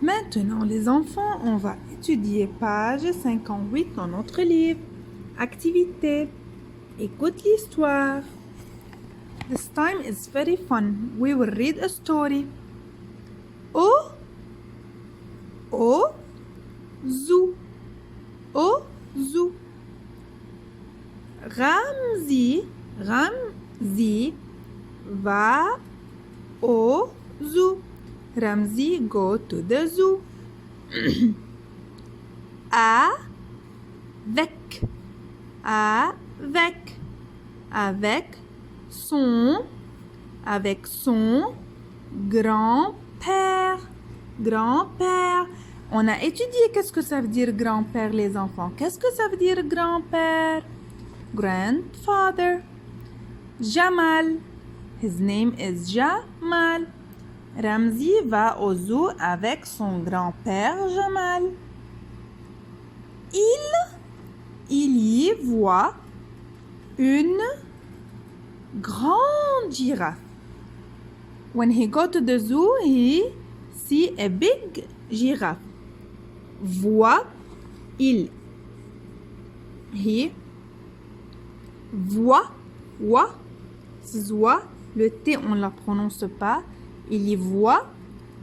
Maintenant, les enfants, on va étudier page 58 dans notre livre. Activité. Écoute l'histoire. This time is very fun. We will read a story. Zoo. Zoo. Ramzi va au zoo. Ramzi go to the zoo. Avec son grand-père. On a étudié qu'est-ce que ça veut dire grand-père, les enfants. Qu'est-ce que ça veut dire grand-père? Grandfather. Jamal. His name is Jamal. Ramzi va au zoo avec son grand-père Jamal. Il y voit une grande girafe. When he go to the zoo, he see a big giraffe. He voit, le T on ne la prononce pas. Il y voit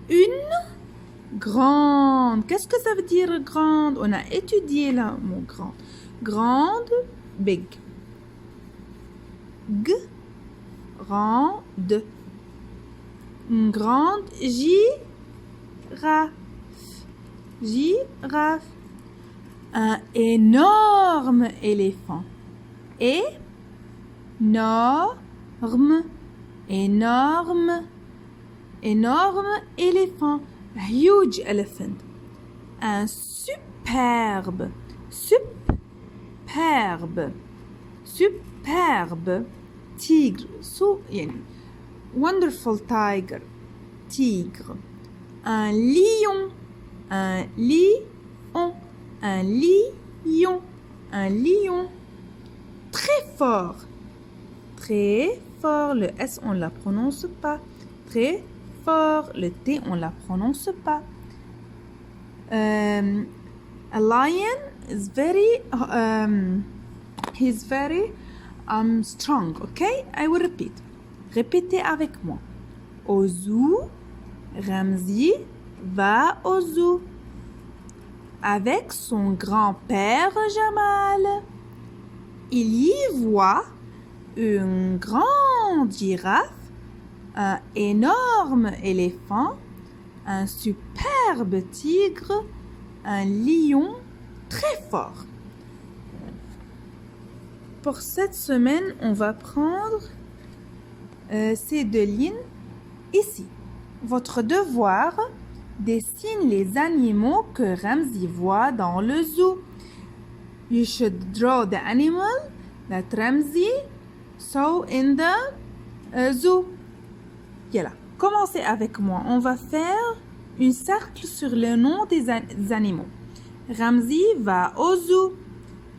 une grande. Qu'est-ce que ça veut dire grande? On a étudié le mot grande. Grande, big. Grande. Une grande girafe. Un énorme éléphant. Énorme éléphant. A huge elephant. Un superbe tigre. Wonderful tiger. Tigre. Un lion. Très fort. Le S on ne la prononce pas. Très fort. Le T on ne la prononce pas. A lion is very he's very strong. Okay, I will repeat. Répétez avec moi. Au zoo, Ramzi va au zoo avec son grand-père Jamal. Il y voit une grande girafe, un énorme éléphant, un superbe tigre, un lion très fort. Pour cette semaine, on va prendre ces deux lignes ici. Votre devoir dessine les animaux que Ramzi voit dans le zoo. You should draw the animal that Ramzi saw in the zoo. Voilà. Commencez avec moi. On va faire un cercle sur le nom des animaux. Ramzi va au zoo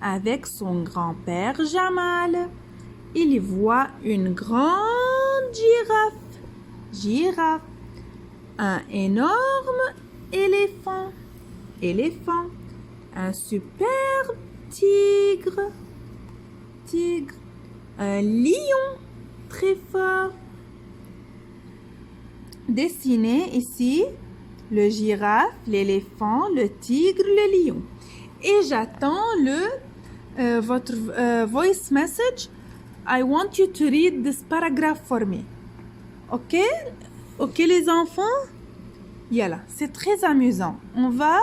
avec son grand-père Jamal. Il y voit une grande girafe. Un énorme éléphant. Un superbe tigre. Un lion très fort. Dessinez ici le girafe, l'éléphant, le tigre, le lion. Et j'attends votre voice message. I want you to read this paragraph for me. OK? OK les enfants? Voilà, c'est très amusant. On va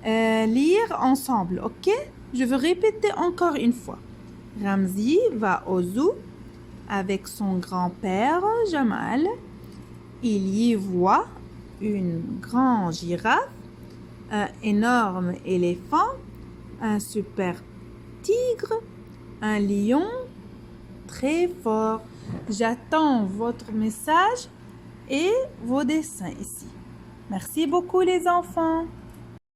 lire ensemble, OK? Je veux répéter encore une fois. Ramzi va au zoo avec son grand-père Jamal. Il y voit une grande girafe, un énorme éléphant, un super tigre, un lion très fort. J'attends votre message et vos dessins ici. Merci beaucoup les enfants.